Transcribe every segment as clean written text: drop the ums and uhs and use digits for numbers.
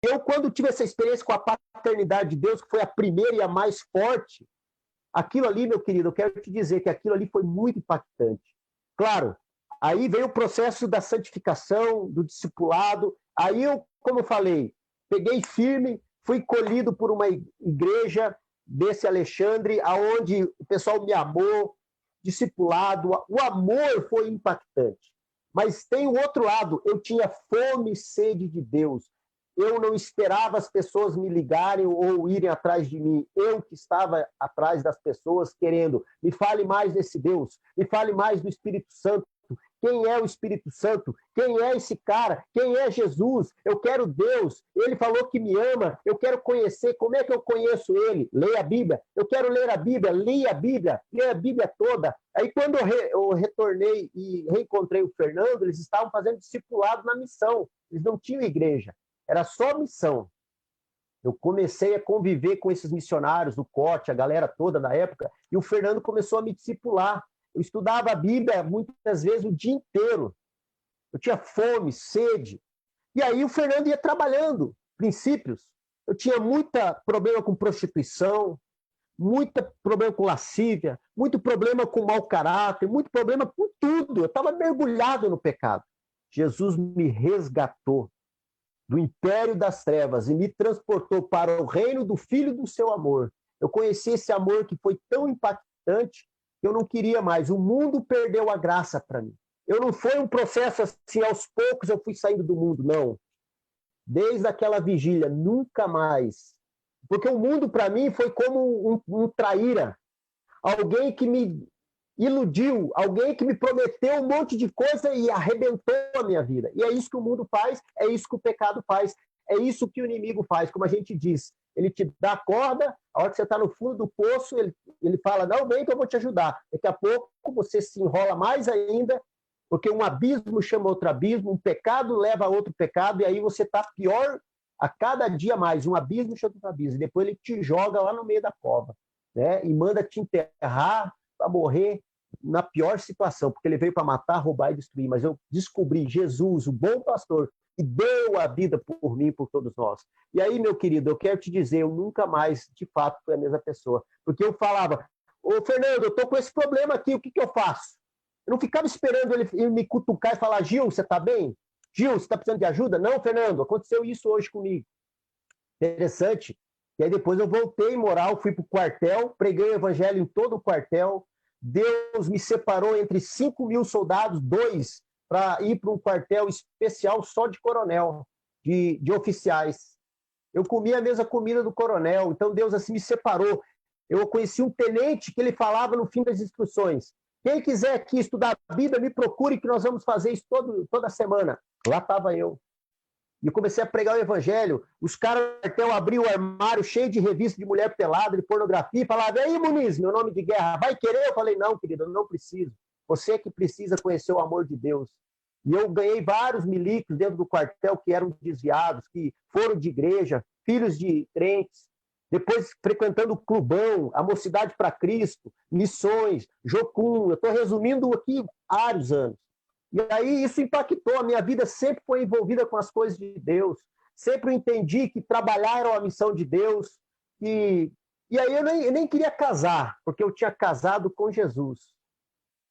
eu, quando tive essa experiência com a paternidade de Deus, que foi a primeira e a mais forte, aquilo ali, meu querido, eu quero te dizer que aquilo ali foi muito impactante. Claro, aí veio o processo da santificação, do discipulado. Aí eu, como eu falei, peguei firme, fui colhido por uma igreja desse Alexandre, aonde o pessoal me amou, discipulado. O amor foi impactante. Mas tem o outro lado, eu tinha fome e sede de Deus. Eu não esperava as pessoas me ligarem ou irem atrás de mim. Eu que estava atrás das pessoas querendo, me fale mais desse Deus, me fale mais do Espírito Santo. Quem é o Espírito Santo? Quem é esse cara? Quem é Jesus? Eu quero Deus. Ele falou que me ama. Eu quero conhecer. Como é que eu conheço ele? Leia a Bíblia. Eu quero ler a Bíblia. Leia a Bíblia toda. Aí, quando eu retornei e reencontrei o Fernando, eles estavam fazendo discipulado na missão. Eles não tinham igreja. Era só missão. Eu comecei a conviver com esses missionários, o Cote, a galera toda da época, e o Fernando começou a me discipular. Eu estudava a Bíblia muitas vezes o dia inteiro. Eu tinha fome, sede. E aí o Fernando ia trabalhando princípios. Eu tinha muito problema com prostituição, muito problema com lascívia, muito problema com mau caráter, muito problema com tudo. Eu estava mergulhado no pecado. Jesus me resgatou do império das trevas e me transportou para o reino do Filho do seu amor. Eu conheci esse amor que foi tão impactante que eu não queria mais. O mundo perdeu a graça para mim. Eu não foi um processo assim, aos poucos eu fui saindo do mundo, não. Desde aquela vigília, nunca mais. Porque o mundo para mim foi como um traíra. Alguém que me iludiu, alguém que me prometeu um monte de coisa e arrebentou a minha vida. E é isso que o mundo faz, é isso que o pecado faz, é isso que o inimigo faz, como a gente diz. Ele te dá a corda, a hora que você está no fundo do poço, ele fala, não, vem que eu vou te ajudar. Daqui a pouco você se enrola mais ainda, porque um abismo chama outro abismo, um pecado leva a outro pecado, e aí você está pior a cada dia mais. Um abismo chama outro abismo, e depois ele te joga lá no meio da cova, né? E manda te enterrar para morrer na pior situação, porque ele veio para matar, roubar e destruir. Mas eu descobri Jesus, o bom pastor, que deu a vida por mim, por todos nós. E aí, meu querido, eu quero te dizer, eu nunca mais, de fato, fui a mesma pessoa. Porque eu falava, ô Fernando, eu estou com esse problema aqui, o que eu faço? Eu não ficava esperando ele me cutucar e falar, Gil, você está bem? Gil, você está precisando de ajuda? Não, Fernando, aconteceu isso hoje comigo. Interessante. E aí depois eu voltei moral, fui para o quartel, preguei o evangelho em todo o quartel. Deus me separou entre 5.000 soldados, 2 para ir para um quartel especial só de coronel, de oficiais. Eu comia a mesma comida do coronel, então Deus assim me separou. Eu conheci um tenente que ele falava no fim das instruções, quem quiser aqui estudar a Bíblia, me procure que nós vamos fazer isso toda semana. Lá estava eu. E eu comecei a pregar o evangelho. Os caras do quartel abriam o armário cheio de revista de mulher pelada, de pornografia, e falavam, e aí, Muniz, meu nome de guerra, vai querer? Eu falei, não, querido, eu não preciso. Você que precisa conhecer o amor de Deus. E eu ganhei vários milicos dentro do quartel que eram desviados, que foram de igreja, filhos de crentes, depois frequentando o clubão, a Mocidade para Cristo, missões, Jocum. Eu estou resumindo aqui vários anos. E aí isso impactou, a minha vida sempre foi envolvida com as coisas de Deus, sempre entendi que trabalhar era uma missão de Deus, e aí eu nem queria casar, porque eu tinha casado com Jesus.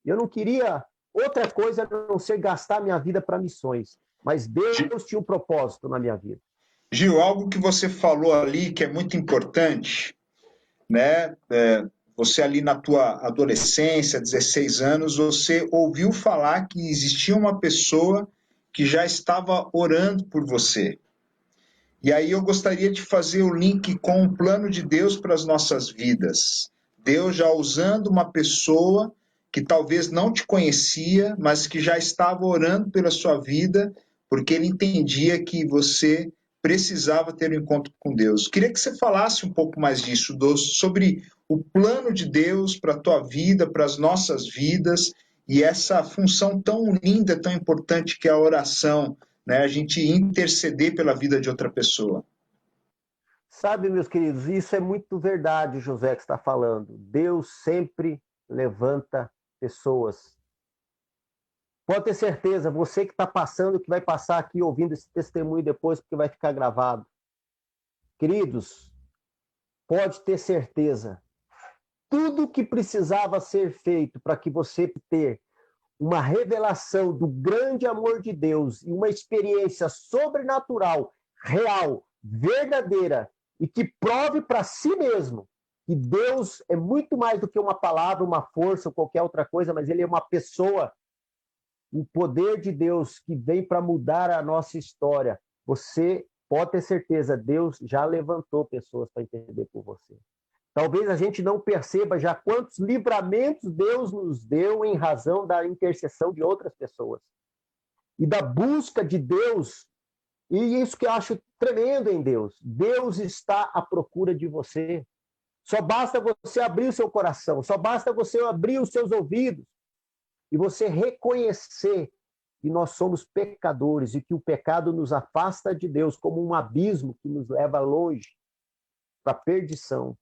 Eu não queria outra coisa a não ser gastar minha vida para missões, mas Deus tinha um propósito na minha vida. Gil, algo que você falou ali que é muito importante, né? Você ali na tua adolescência, 16 anos, você ouviu falar que existia uma pessoa que já estava orando por você. E aí eu gostaria de fazer o link com o plano de Deus para as nossas vidas. Deus já usando uma pessoa que talvez não te conhecia, mas que já estava orando pela sua vida, porque ele entendia que você precisava ter um encontro com Deus. Queria que você falasse um pouco mais disso, sobre o plano de Deus para a tua vida, para as nossas vidas, e essa função tão linda, tão importante que é a oração, né? A gente interceder pela vida de outra pessoa. Sabe, meus queridos, isso é muito verdade, José, que está falando. Deus sempre levanta pessoas. Pode ter certeza, você que está passando, que vai passar aqui ouvindo esse testemunho depois, porque vai ficar gravado. Queridos, pode ter certeza, tudo que precisava ser feito para que você ter uma revelação do grande amor de Deus e uma experiência sobrenatural, real, verdadeira, e que prove para si mesmo que Deus é muito mais do que uma palavra, uma força ou qualquer outra coisa, mas Ele é uma pessoa, o poder de Deus que vem para mudar a nossa história. Você pode ter certeza, Deus já levantou pessoas para entender por você. Talvez a gente não perceba já quantos livramentos Deus nos deu em razão da intercessão de outras pessoas. E da busca de Deus, e isso que eu acho tremendo em Deus. Deus está à procura de você. Só basta você abrir o seu coração, só basta você abrir os seus ouvidos e você reconhecer que nós somos pecadores e que o pecado nos afasta de Deus como um abismo que nos leva longe para a perdição.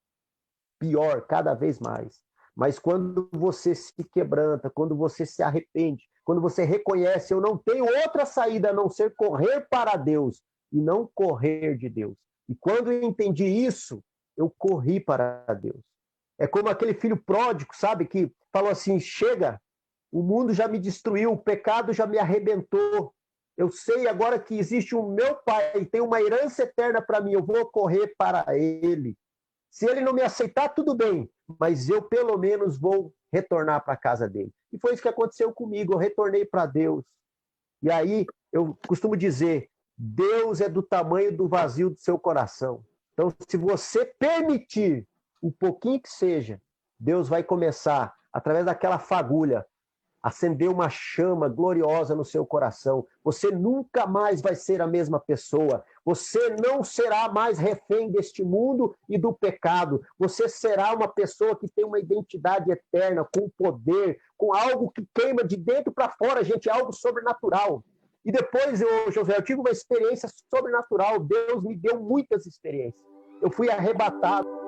Pior, cada vez mais. Mas quando você se quebranta, quando você se arrepende, quando você reconhece, eu não tenho outra saída a não ser correr para Deus e não correr de Deus. E quando eu entendi isso, eu corri para Deus. É como aquele filho pródigo, sabe, que falou assim, chega, o mundo já me destruiu, o pecado já me arrebentou. Eu sei agora que existe um meu pai, tem uma herança eterna para mim, eu vou correr para ele. Se ele não me aceitar, tudo bem, mas eu pelo menos vou retornar para a casa dele. E foi isso que aconteceu comigo, eu retornei para Deus. E aí, eu costumo dizer, Deus é do tamanho do vazio do seu coração. Então, se você permitir um pouquinho que seja, Deus vai começar, através daquela fagulha, acender uma chama gloriosa no seu coração. Você nunca mais vai ser a mesma pessoa. Você não será mais refém deste mundo e do pecado. Você será uma pessoa que tem uma identidade eterna, com poder, com algo que queima de dentro para fora, gente, algo sobrenatural. E depois, José, eu tive uma experiência sobrenatural. Deus me deu muitas experiências. Eu fui arrebatado.